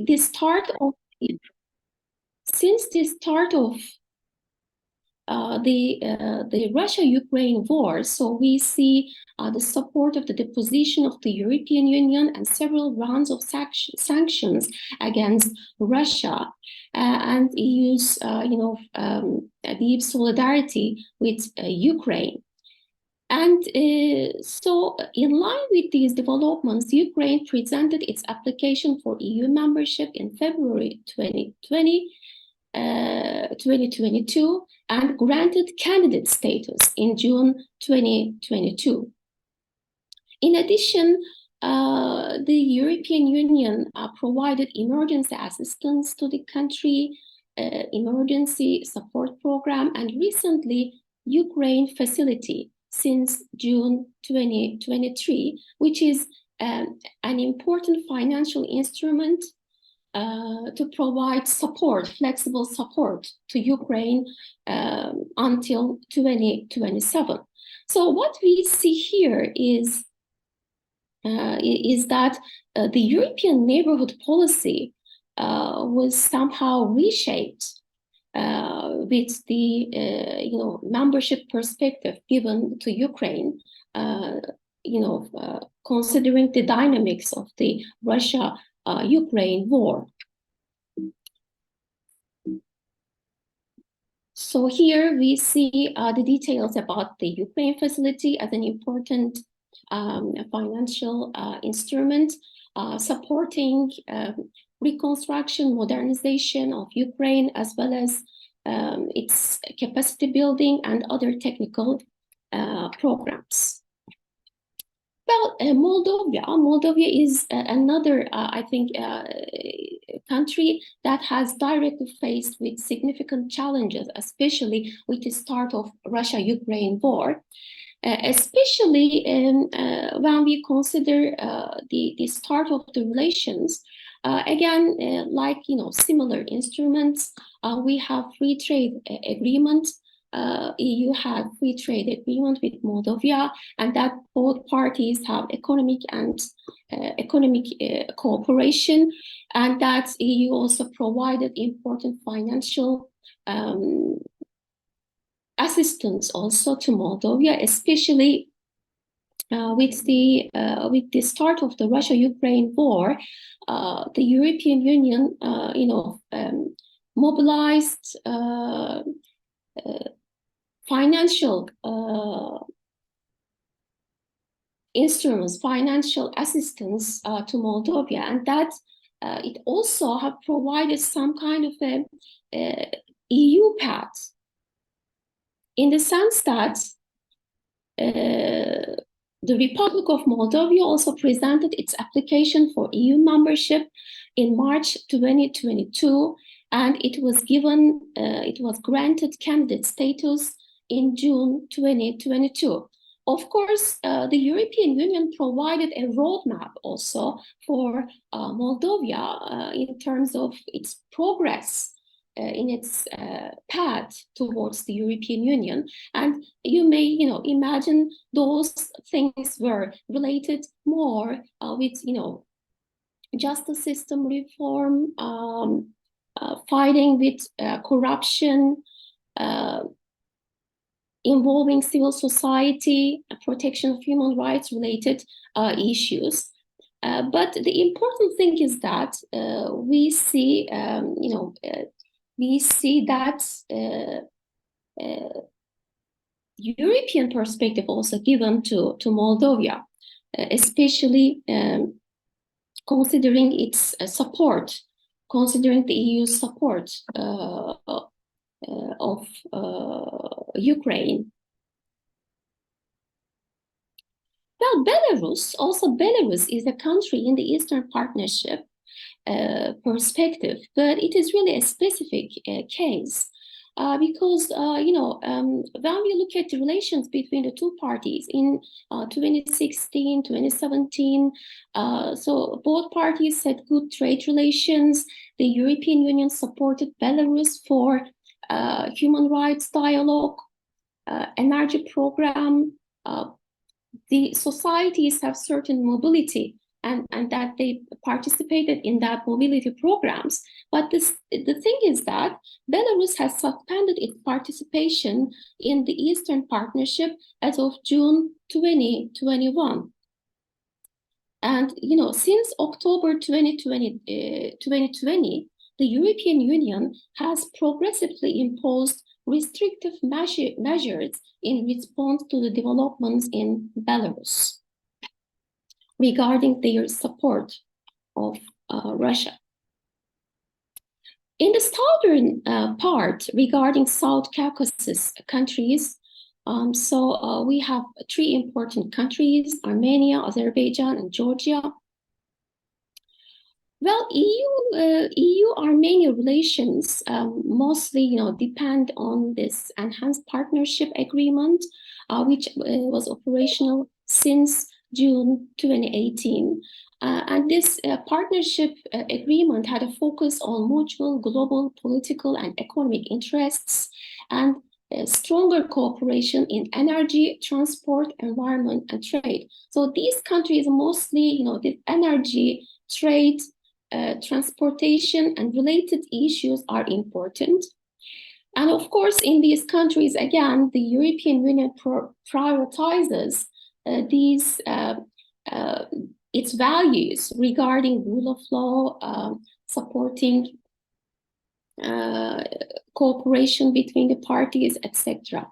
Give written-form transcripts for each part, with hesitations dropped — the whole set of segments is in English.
the start of the Russia-Ukraine war, so we see the support of the deposition of the European Union and several rounds of sanctions against Russia, and EU's deep solidarity with Ukraine. And so in line with these developments, Ukraine presented its application for EU membership in February 2022 and granted candidate status in June 2022. In addition, the European Union provided emergency assistance to the country, emergency support program, and recently Ukraine facility since June 2023, which is an important financial instrument to provide support, flexible support to Ukraine until 2027. So what we see here is that the European neighborhood policy was somehow reshaped with the membership perspective given to Ukraine, considering the dynamics of the Russia-Ukraine war. So here we see the details about the Ukraine facility as an important financial instrument supporting reconstruction, modernization of Ukraine, as well as its capacity building and other technical programs. Well, Moldova is another, I think, country that has directly faced with significant challenges, especially with the start of Russia-Ukraine war. Especially when we consider the start of the relations, again, similar instruments, we have free trade agreement. EU had free trade agreement with Moldova, and that both parties have economic cooperation, and that EU also provided important financial assistance also to Moldova, especially with the start of the Russia-Ukraine war. The European Union, mobilized financial instruments, financial assistance to Moldova, and that it also have provided some kind of a EU path, in the sense that the Republic of Moldova also presented its application for EU membership in March 2022, and it was granted candidate status in June 2022. Of course, the European Union provided a roadmap also for Moldova in terms of its progress in its path towards the European Union. And you may, imagine those things were related more with, justice system reform, fighting with corruption, involving civil society, protection of human rights related issues. But the important thing is that we see that European perspective also given to Moldova, especially considering its support, considering the EU's support of Ukraine. Well, Belarus is a country in the Eastern Partnership perspective, but it is really a specific case because when we look at the relations between the two parties in 2016, 2017, so both parties had good trade relations. The European Union supported Belarus for human rights dialogue, energy program. The societies have certain mobility and that they participated in that mobility programs. But the thing is that Belarus has suspended its participation in the Eastern Partnership as of June 2021. And since October 2020, the European Union has progressively imposed restrictive measures in response to the developments in Belarus regarding their support of Russia. In the southern part, regarding South Caucasus countries, we have three important countries: Armenia, Azerbaijan, and Georgia. Well, EU-Armenia relations mostly, depend on this enhanced partnership agreement, which was operational since June 2018. And this partnership agreement had a focus on mutual global political and economic interests and stronger cooperation in energy, transport, environment, and trade. So these countries mostly, the energy, trade, transportation, and related issues are important. And of course, in these countries, again, the European Union prioritizes its values regarding rule of law, supporting cooperation between the parties, etc.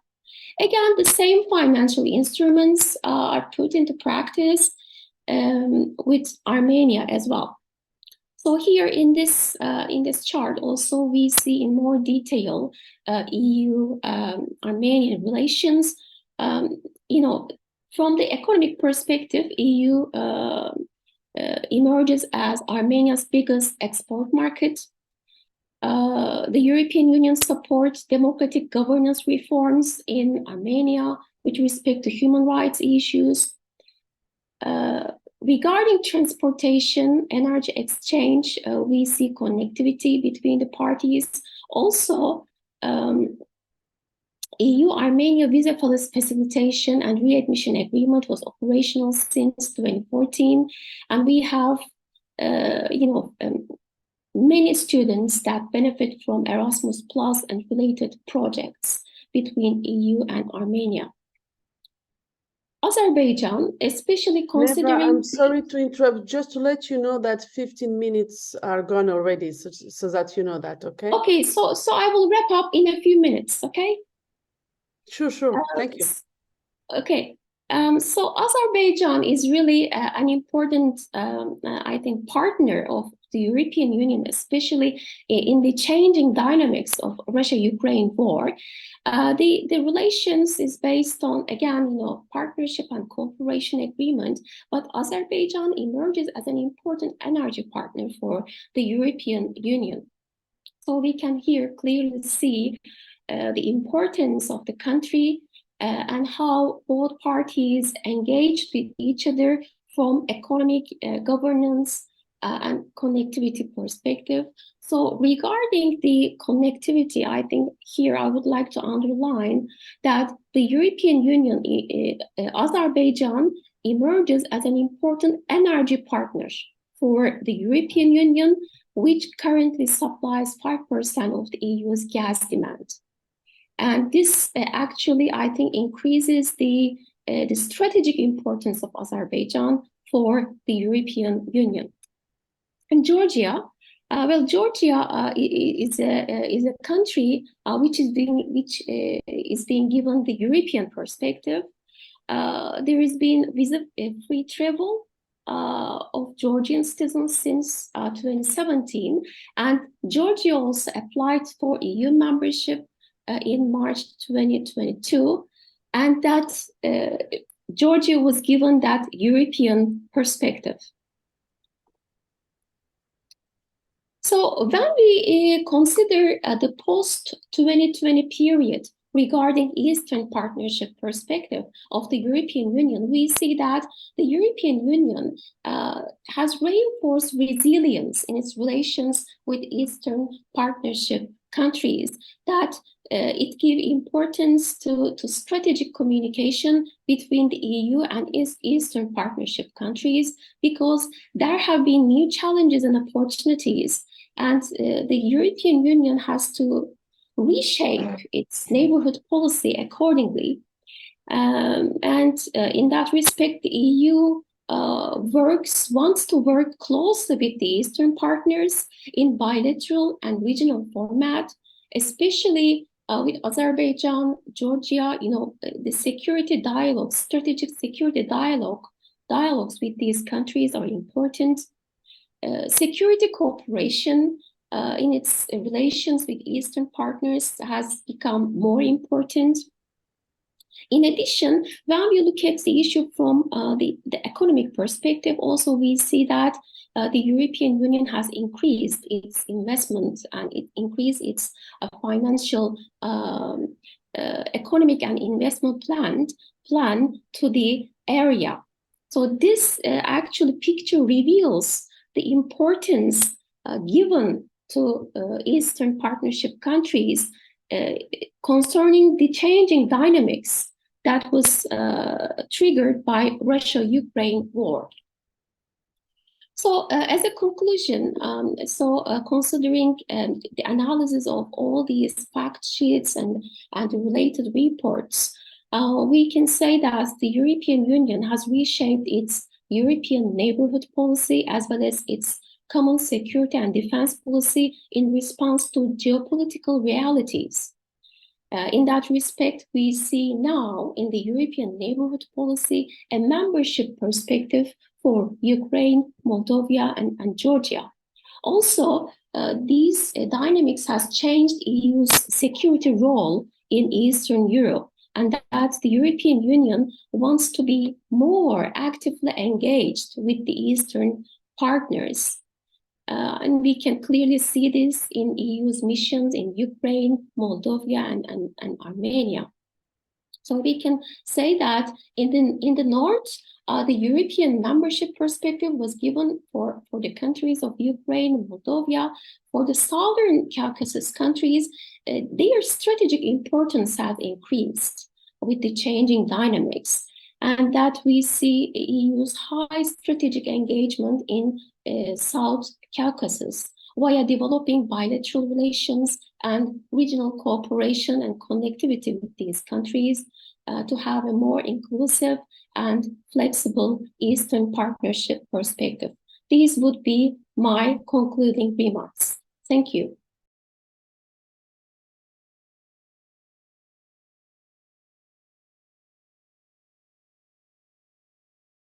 Again, the same financial instruments are put into practice with Armenia as well. So here in this chart, also we see in more detail EU-Armenian relations. From the economic perspective, EU emerges as Armenia's biggest export market. The European Union supports democratic governance reforms in Armenia with respect to human rights issues. Regarding transportation, energy exchange, we see connectivity between the parties. Also, EU-Armenia visa facilitation and readmission agreement was operational since 2014, and we have, many students that benefit from Erasmus Plus and related projects between EU and Armenia. Azerbaijan, especially considering... Nevra, I'm sorry to interrupt, just to let you know that 15 minutes are gone already, so that you know that, okay? Okay, so I will wrap up in a few minutes, okay? Sure, thank you. Okay, so Azerbaijan is really an important, I think, partner of the European Union, especially in the changing dynamics of Russia-Ukraine war. The relations is based on, again, partnership and cooperation agreement, but Azerbaijan emerges as an important energy partner for the European Union. So we can here clearly see the importance of the country and how both parties engage with each other from economic governance and connectivity perspective. So regarding the connectivity, I think here I would like to underline that the European Union, Azerbaijan, emerges as an important energy partner for the European Union, which currently supplies 5% of the EU's gas demand. And this actually, I think, increases the strategic importance of Azerbaijan for the European Union. And Georgia, Georgia is a country which is being given the European perspective. There has been visa-free travel of Georgian citizens since 2017, and Georgia also applied for EU membership in March 2022, and that Georgia was given that European perspective. So when we consider the post-2020 period regarding Eastern Partnership perspective of the European Union, we see that the European Union has reinforced resilience in its relations with Eastern Partnership countries, that it gives importance to strategic communication between the EU and its Eastern Partnership countries, because there have been new challenges and opportunities, and the European Union has to reshape its neighborhood policy accordingly. In that respect, the EU wants to work closely with the Eastern partners in bilateral and regional format, especially with Azerbaijan, Georgia. The security dialogue, strategic security dialogues with these countries are important. Security cooperation in its relations with Eastern partners has become more important. In addition, when we look at the issue from the economic perspective, also we see that the European Union has increased its investment and it increased its financial, economic and investment plan to the area. So this actually picture reveals the importance given to Eastern Partnership countries concerning the changing dynamics that was triggered by Russia-Ukraine war. So as a conclusion, considering the analysis of all these fact sheets and the related reports, we can say that the European Union has reshaped its European neighborhood policy as well as its common security and defense policy in response to geopolitical realities. In that respect, we see now in the European neighborhood policy a membership perspective for Ukraine, Moldova, and Georgia. Also, these dynamics has changed EU's security role in Eastern Europe, and that the European Union wants to be more actively engaged with the Eastern partners. And we can clearly see this in EU's missions in Ukraine, Moldova, and Armenia. So we can say that in the north, the European membership perspective was given for the countries of Ukraine, Moldova. For the Southern Caucasus countries, their strategic importance has increased with the changing dynamics, and that we see EU's high strategic engagement in South Caucasus via developing bilateral relations and regional cooperation and connectivity with these countries to have a more inclusive and flexible Eastern Partnership perspective. These would be my concluding remarks. Thank you.